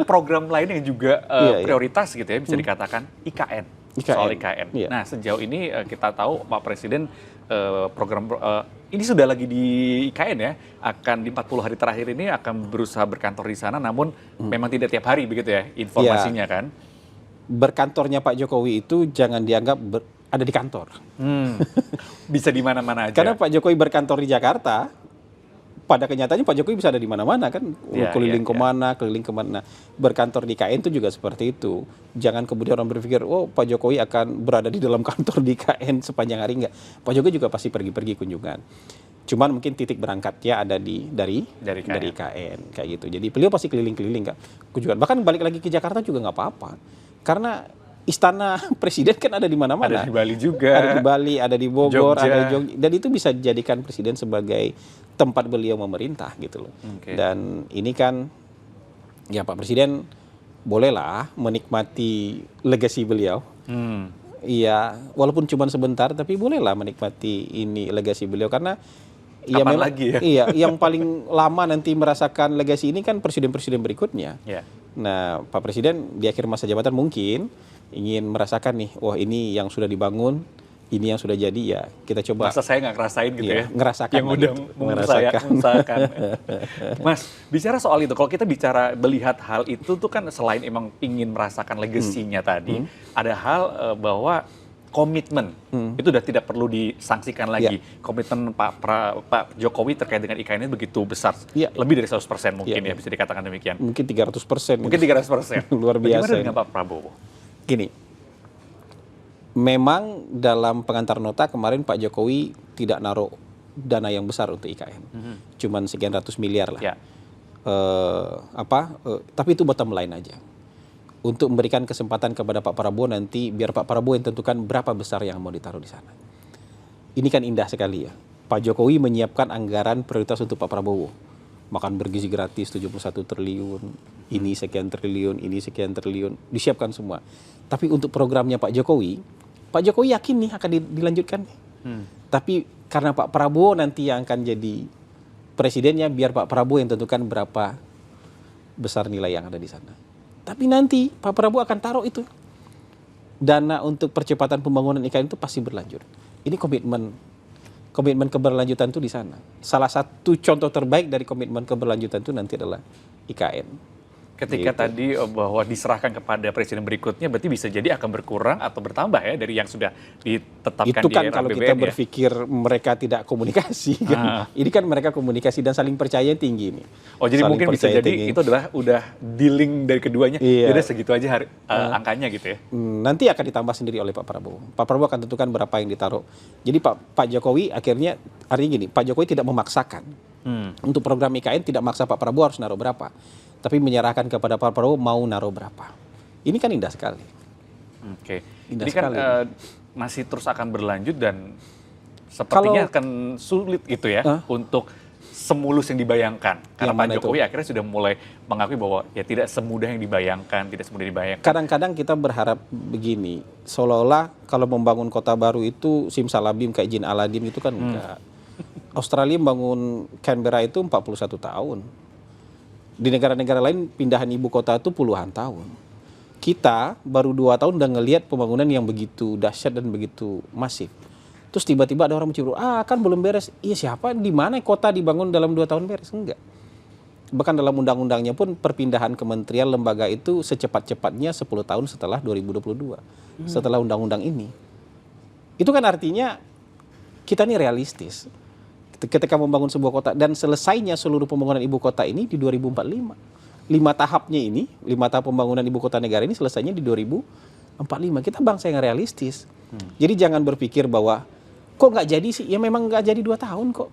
Program lain yang juga Iya, iya. prioritas gitu ya, bisa dikatakan IKN. Soal IKN. Iya. Nah, sejauh ini kita tahu Pak Presiden program ini sudah lagi di IKN ya, akan di 40 hari terakhir ini akan berusaha berkantor di sana, namun memang tidak tiap hari begitu ya informasinya kan. Berkantornya Pak Jokowi itu jangan dianggap ada di kantor. Bisa di mana-mana aja. Karena Pak Jokowi berkantor di Jakarta, pada kenyataannya Pak Jokowi bisa ada di mana-mana kan, Iya, keliling iya, keliling kemana. Berkantor di IKN itu juga seperti itu. Jangan kemudian orang berpikir, oh Pak Jokowi akan berada di dalam kantor di IKN sepanjang hari, enggak. Pak Jokowi juga pasti pergi-pergi kunjungan. Cuman mungkin titik berangkatnya ada dari IKN kayak gitu. Jadi beliau pasti keliling-keliling Kak, kunjungan. Bahkan balik lagi ke Jakarta juga nggak apa-apa. Karena istana presiden kan ada di mana-mana. Ada di Bali juga. Ada di Bali, ada di Bogor, Jogja. ada di Jogja. Dan itu bisa dijadikan presiden sebagai tempat beliau memerintah gitu loh. Oke. Dan ini kan ya Pak Presiden bolehlah menikmati legasi beliau. Iya, walaupun cuma sebentar tapi bolehlah menikmati ini legasi beliau karena ya Kapan memang lagi ya? iya, yang paling lama nanti merasakan legasi ini kan presiden-presiden berikutnya. Ya. Nah, Pak Presiden di akhir masa jabatan mungkin ingin merasakan nih, wah ini yang sudah dibangun, ini yang sudah jadi ya kita coba. Masa saya nggak ngerasain gitu Iya, ya? ngerasakan Yang lah udah gitu, mengusahakan. Mas, bicara soal itu, kalau kita bicara melihat hal itu tuh kan selain emang ingin merasakan legasinya tadi, ada hal bahwa komitmen itu udah tidak perlu disangsikan lagi. Komitmen Pak Jokowi terkait dengan IKN ini begitu besar, lebih dari 100% mungkin ya bisa dikatakan demikian. Mungkin 300%. Mungkin 300%. Luar biasa. Bagaimana dengan Pak Prabowo? Gini, memang dalam pengantar nota kemarin Pak Jokowi tidak naruh dana yang besar untuk IKN, cuman sekian ratus miliar lah. Ya. Tapi itu bottom line aja. Untuk memberikan kesempatan kepada Pak Prabowo nanti biar Pak Prabowo yang tentukan berapa besar yang mau ditaruh di sana. Ini kan indah sekali ya. Pak Jokowi menyiapkan anggaran prioritas untuk Pak Prabowo. Makan bergizi gratis 71 triliun, ini sekian triliun, ini sekian triliun, disiapkan semua. Tapi untuk programnya Pak Jokowi yakin nih akan dilanjutkan. Tapi karena Pak Prabowo nanti yang akan jadi presidennya, biar Pak Prabowo yang tentukan berapa besar nilai yang ada di sana. Tapi nanti Pak Prabowo akan taruh itu. Dana untuk percepatan pembangunan IKN itu pasti berlanjut. Ini komitmen keberlanjutan itu di sana. Salah satu contoh terbaik dari komitmen keberlanjutan itu nanti adalah IKN. Ketika Gitu. tadi bahwa diserahkan kepada presiden berikutnya, berarti bisa jadi akan berkurang atau bertambah ya dari yang sudah ditetapkan Itu kan di era kalau APBN kita ya? berpikir mereka tidak komunikasi kan. Ini kan mereka komunikasi dan saling percaya tinggi nih. Oh, jadi Saling mungkin bisa percaya jadi tinggi. itu adalah udah dealing dari keduanya. Iya. Jadi segitu aja angkanya gitu ya. Nanti akan ditambah sendiri oleh Pak Prabowo. Pak Prabowo akan tentukan berapa yang ditaruh. Jadi Pak Jokowi akhirnya artinya gini, Pak Jokowi tidak memaksakan. Untuk program IKN tidak maksa Pak Prabowo harus naruh berapa. Tapi menyerahkan kepada Pak Prabowo mau naruh berapa. Ini kan indah sekali. Oke. Indah Ini kan sekali. masih terus akan berlanjut dan sepertinya akan sulit gitu ya untuk semulus yang dibayangkan. Karena Pak Jokowi akhirnya sudah mulai mengakui bahwa ya tidak semudah yang dibayangkan, tidak semudah dibayangkan. Kadang-kadang kita berharap begini, seolah-olah kalau membangun kota baru itu simsalabim kayak jin Aladin itu kan enggak. Australia membangun Canberra itu 41 tahun. Di negara-negara lain pindahan ibu kota itu puluhan tahun. Kita baru 2 tahun udah ngelihat pembangunan yang begitu dahsyat dan begitu masif. Terus tiba-tiba ada orang mencibir, kan belum beres. Iya siapa, di mana kota dibangun dalam 2 tahun beres? Enggak. Bahkan dalam undang-undangnya pun perpindahan kementerian lembaga itu secepat-cepatnya 10 tahun setelah 2022. Setelah undang-undang ini. Itu kan artinya kita ini realistis. Ketika membangun sebuah kota dan selesainya seluruh pembangunan ibu kota ini di 2045. 5 tahapnya ini, 5 tahap pembangunan ibu kota negara ini selesainya di 2045. Kita bangsa yang realistis. Jadi jangan berpikir bahwa kok nggak jadi sih? Ya memang nggak jadi 2 tahun kok.